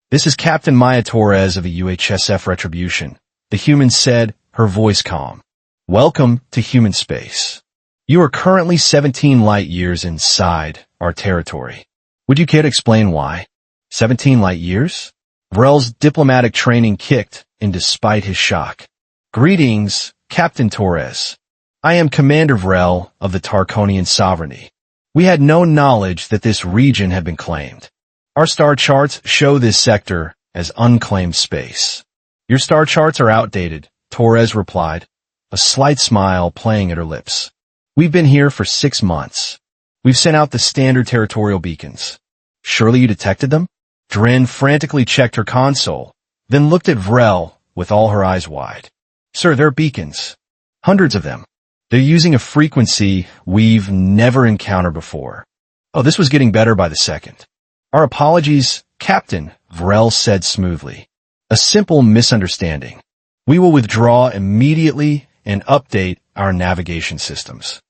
This is Captain Maya Torres of the UHSF Retribution, the human said, her voice calm. Welcome to human space. You are currently 17 light years inside our territory. Would you care to explain why? 17 light years? Vrell's diplomatic training kicked in despite his shock. Greetings, Captain Torres. I am Commander Vrell of the Tarkonian sovereignty. We had no knowledge that this region had been claimed. Our star charts show this sector as unclaimed space. Your star charts are outdated, Torres replied, a slight smile playing at her lips. We've been here for 6 months. We've sent out the standard territorial beacons. Surely you detected them? Dren frantically checked her console, then looked at Vrell with all her eyes wide. Sir, they're beacons. Hundreds of them. They're using a frequency we've never encountered before. Oh, this was getting better by the second. Our apologies, Captain, Vrell said smoothly. A simple misunderstanding. We will withdraw immediately and update our navigation systems.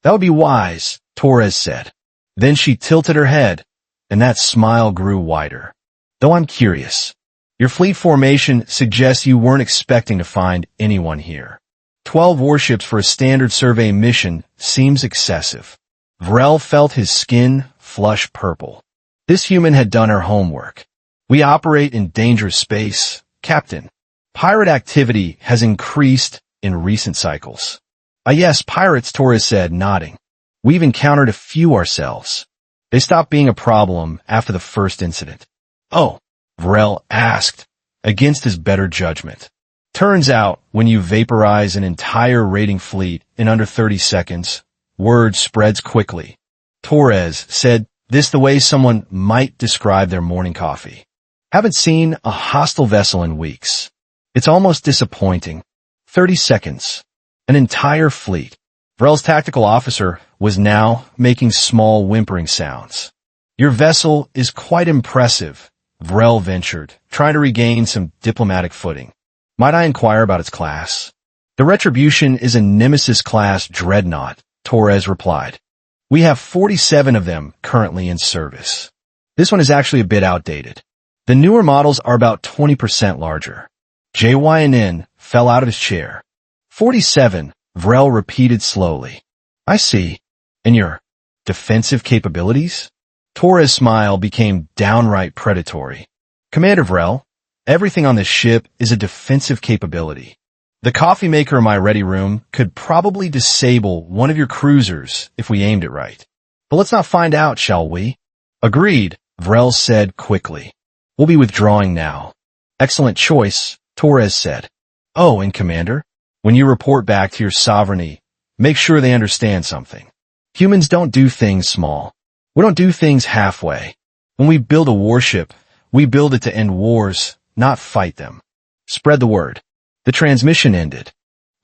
That would be wise, Torres said. Then she tilted her head, and that smile grew wider. Though I'm curious. Your fleet formation suggests you weren't expecting to find anyone here. 12 warships for a standard survey mission seems excessive. Vrell felt his skin flush purple. This human had done her homework. We operate in dangerous space, Captain. Pirate activity has increased in recent cycles. Yes, pirates, Torres said, nodding. We've encountered a few ourselves. They stopped being a problem after the first incident. Oh, Vrell asked, against his better judgment. Turns out, when you vaporize an entire raiding fleet in under 30 seconds, word spreads quickly. Torres said, this the way someone might describe their morning coffee. Haven't seen a hostile vessel in weeks. It's almost disappointing. 30 seconds. An entire fleet. Vrell's tactical officer was now making small whimpering sounds. Your vessel is quite impressive, Vrell ventured, trying to regain some diplomatic footing. Might I inquire about its class? The Retribution is a Nemesis-class dreadnought, Torres replied. We have 47 of them currently in service. This one is actually a bit outdated. The newer models are about 20% larger. JYNN fell out of his chair. 47, Vrell repeated slowly. I see. And your defensive capabilities? Torres' smile became downright predatory. Commander Vrell, everything on this ship is a defensive capability. The coffee maker in my ready room could probably disable one of your cruisers if we aimed it right. But let's not find out, shall we? Agreed, Vrell said quickly. We'll be withdrawing now. Excellent choice, Torres said. Oh, and Commander, when you report back to your sovereignty, make sure they understand something. Humans don't do things small. We don't do things halfway. When we build a warship, we build it to end wars, not fight them. Spread the word. The transmission ended.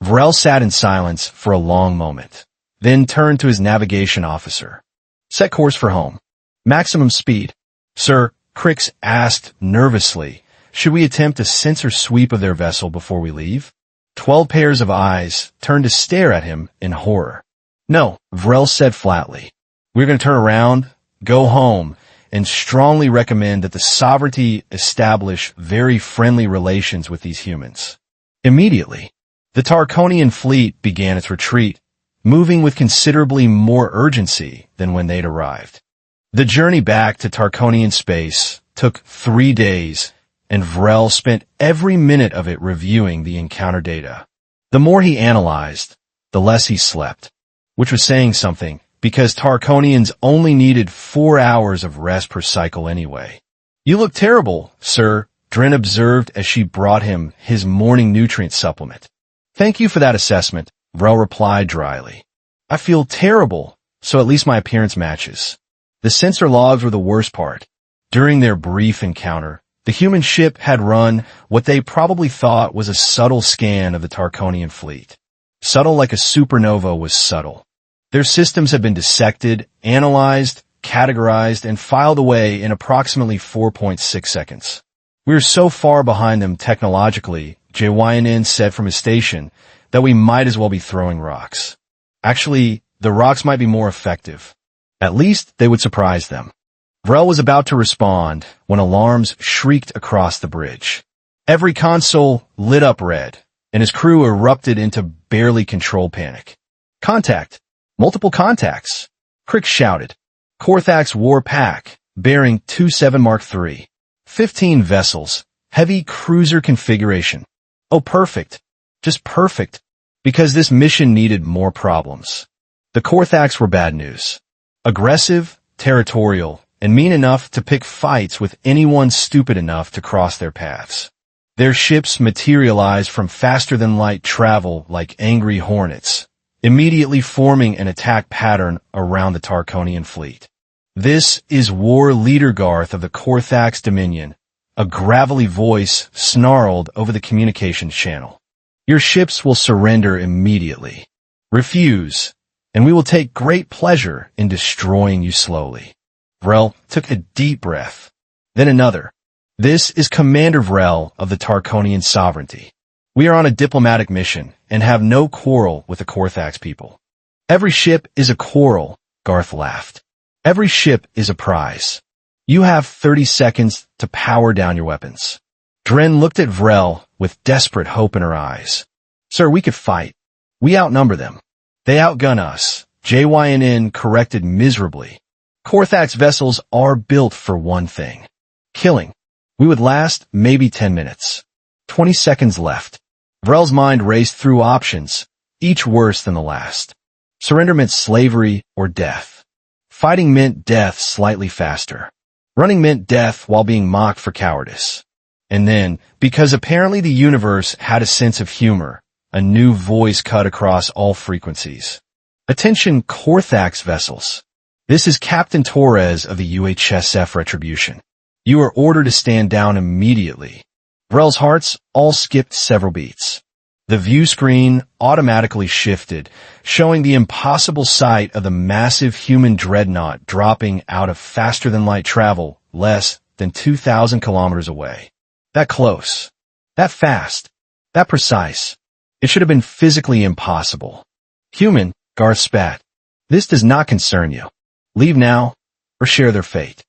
Vrell sat in silence for a long moment, then turned to his navigation officer. Set course for home. Maximum speed. Sir, Crix asked nervously, should we attempt a sensor sweep of their vessel before we leave? 12 pairs of eyes turned to stare at him in horror. No, Vrell said flatly. We're going to turn around, go home, and strongly recommend that the sovereignty establish very friendly relations with these humans. Immediately, the Tarkonian fleet began its retreat, moving with considerably more urgency than when they'd arrived. The journey back to Tarkonian space took 3 days, and Vrell spent every minute of it reviewing the encounter data. The more he analyzed, the less he slept, which was saying something, because Tarkonians only needed 4 hours of rest per cycle anyway. You look terrible, sir, Dren observed as she brought him his morning nutrient supplement. Thank you for that assessment, Vrell replied dryly. I feel terrible, so at least my appearance matches. The sensor logs were the worst part. During their brief encounter, the human ship had run what they probably thought was a subtle scan of the Tarkonian fleet. Subtle like a supernova was subtle. Their systems had been dissected, analyzed, categorized, and filed away in approximately 4.6 seconds. We are so far behind them technologically, JYNN said from his station, that we might as well be throwing rocks. Actually, the rocks might be more effective. At least they would surprise them. Vrell was about to respond when alarms shrieked across the bridge. Every console lit up red, and his crew erupted into barely controlled panic. Contact! Multiple contacts! Crick shouted. Korthax War Pack, bearing 27 Mark III. 15 vessels, heavy cruiser configuration. Oh, perfect. Just perfect. Because this mission needed more problems. The Korthax were bad news. Aggressive, territorial, and mean enough to pick fights with anyone stupid enough to cross their paths. Their ships materialized from faster-than-light travel like angry hornets, immediately forming an attack pattern around the Tarkonian fleet. This is War Leader Garth of the Korthax Dominion. A gravelly voice snarled over the communications channel. Your ships will surrender immediately. Refuse, and we will take great pleasure in destroying you slowly. Vrell took a deep breath, then another. This is Commander Vrell of the Tarkonian sovereignty. We are on a diplomatic mission and have no quarrel with the Korthax people. Every ship is a quarrel, Garth laughed. Every ship is a prize. You have 30 seconds to power down your weapons. Dren looked at Vrell with desperate hope in her eyes. Sir, we could fight. We outnumber them. They outgun us. JYNN corrected miserably. Korthax vessels are built for one thing. Killing. We would last maybe 10 minutes. 20 seconds left. Vrell's mind raced through options, each worse than the last. Surrender meant slavery or death. Fighting meant death slightly faster. Running meant death while being mocked for cowardice. And then, because apparently the universe had a sense of humor, a new voice cut across all frequencies. Attention, Korthax vessels. This is Captain Torres of the UHSF Retribution. You are ordered to stand down immediately. Vrell's hearts all skipped several beats. The view screen automatically shifted, showing the impossible sight of the massive human dreadnought dropping out of faster-than-light travel less than 2,000 kilometers away. That close. That fast. That precise. It should have been physically impossible. Human, Garth spat. This does not concern you. Leave now, or share their fate.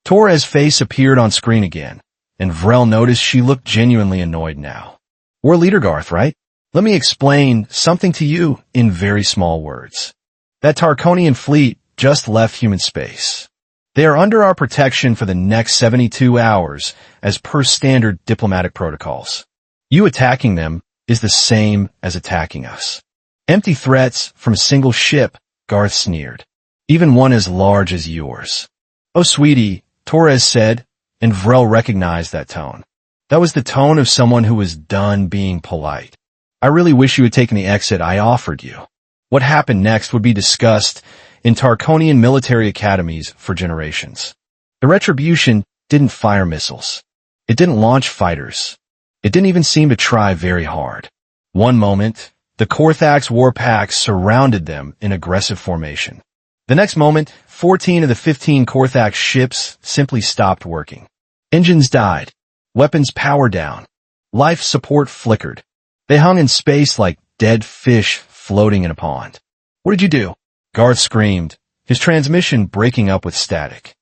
Torres' face appeared on screen again, and Vrell noticed she looked genuinely annoyed now. We're Leader Garth, right? Let me explain something to you in very small words. That Tarkonian fleet just left human space. They are under our protection for the next 72 hours as per standard diplomatic protocols. You attacking them is the same as attacking us. Empty threats from a single ship, Garth sneered. Even one as large as yours. Oh, sweetie, Torres said, and Vrell recognized that tone. That was the tone of someone who was done being polite. I really wish you had taken the exit I offered you. What happened next would be discussed in Tarkonian military academies for generations. The Retribution didn't fire missiles. It didn't launch fighters. It didn't even seem to try very hard. One moment, the Korthax war packs surrounded them in aggressive formation. The next moment, 14 of the 15 Korthax ships simply stopped working. Engines died. Weapons power down. Life support flickered. They hung in space like dead fish floating in a pond. What did you do? Garth screamed, his transmission breaking up with static.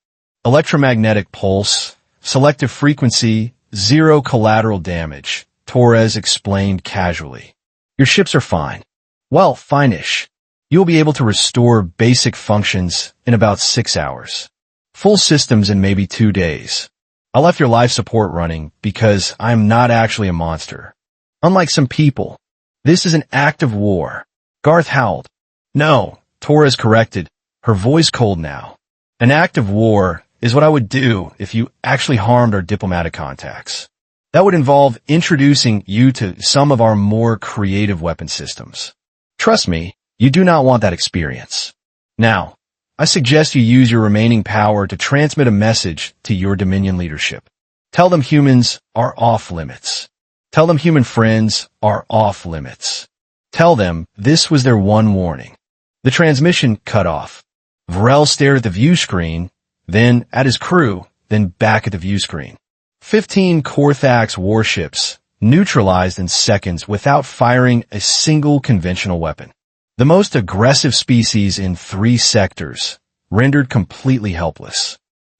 Electromagnetic pulse, selective frequency, zero collateral damage, Torres explained casually. Your ships are fine. Well, fine-ish. You'll be able to restore basic functions in about 6 hours. Full systems in maybe 2 days. I left your life support running because I'm not actually a monster. Unlike some people, this is an act of war. Garth howled. No, Torres corrected, her voice cold now. An act of war is what I would do if you actually harmed our diplomatic contacts. That would involve introducing you to some of our more creative weapon systems. Trust me, you do not want that experience. Now, I suggest you use your remaining power to transmit a message to your Dominion leadership. Tell them humans are off limits. Tell them human friends are off limits. Tell them this was their one warning. The transmission cut off. Vrell stared at the view screen, then at his crew, then back at the view screen. 15 Korthax warships, neutralized in seconds without firing a single conventional weapon. The most aggressive species in 3 sectors, rendered completely helpless.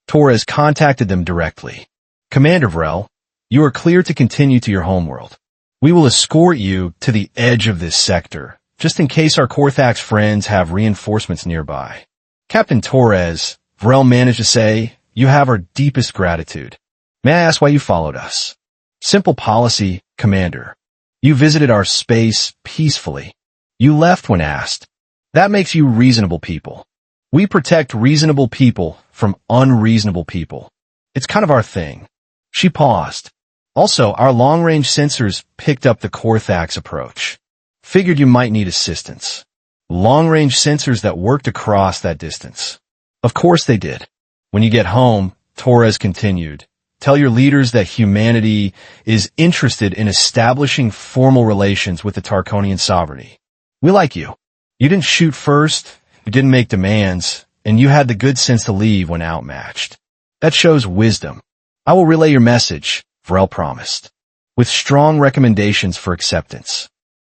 Torres contacted them directly. Commander Vrell, you are clear to continue to your homeworld. We will escort you to the edge of this sector, just in case our Korthax friends have reinforcements nearby. Captain Torres, Vrell managed to say, you have our deepest gratitude. May I ask why you followed us? Simple policy, Commander. You visited our space peacefully. You left when asked. That makes you reasonable people. We protect reasonable people from unreasonable people. It's kind of our thing. She paused. Also, our long-range sensors picked up the Korthax approach. Figured you might need assistance. Long-range sensors that worked across that distance. Of course they did. When you get home, Torres continued, tell your leaders that humanity is interested in establishing formal relations with the Tarkonian sovereignty. We like you. You didn't shoot first, you didn't make demands, and you had the good sense to leave when outmatched. That shows wisdom. I will relay your message, Vrell promised, with strong recommendations for acceptance.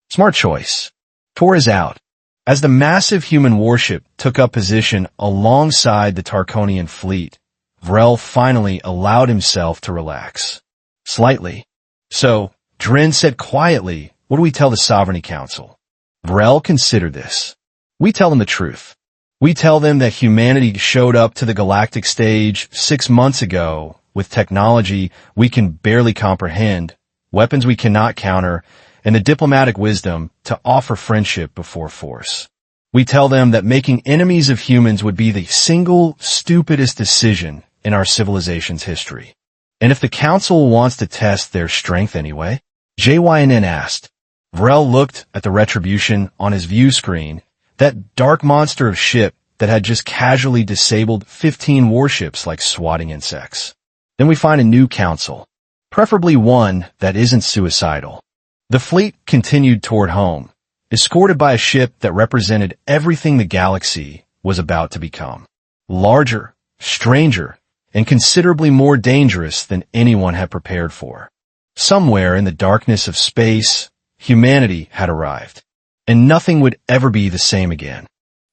Smart choice. Torres out. As the massive human warship took up position alongside the Tarkonian fleet, Vrell finally allowed himself to relax. Slightly. So, Dren said quietly, what do we tell the Sovereignty Council? Vrell considered this. We tell them the truth. We tell them that humanity showed up to the galactic stage 6 months ago with technology we can barely comprehend, weapons we cannot counter, and the diplomatic wisdom to offer friendship before force. We tell them that making enemies of humans would be the single stupidest decision in our civilization's history. And if the Council wants to test their strength anyway, JYNN asked. Vrell looked at the Retribution on his view screen, that dark monster of ship that had just casually disabled 15 warships like swatting insects. Then we find a new council, preferably one that isn't suicidal. The fleet continued toward home, escorted by a ship that represented everything the galaxy was about to become. Larger, stranger, and considerably more dangerous than anyone had prepared for. Somewhere in the darkness of space, humanity had arrived, and nothing would ever be the same again.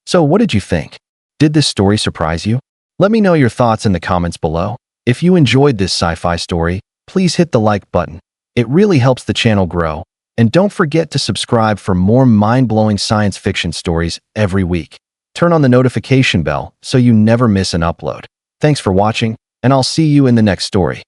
So what did you think? Did this story surprise you? Let me know your thoughts in the comments below. If you enjoyed this sci-fi story, please hit the like button. It really helps the channel grow. And don't forget to subscribe for more mind-blowing science fiction stories every week. Turn on the notification bell so you never miss an upload. Thanks for watching, and I'll see you in the next story.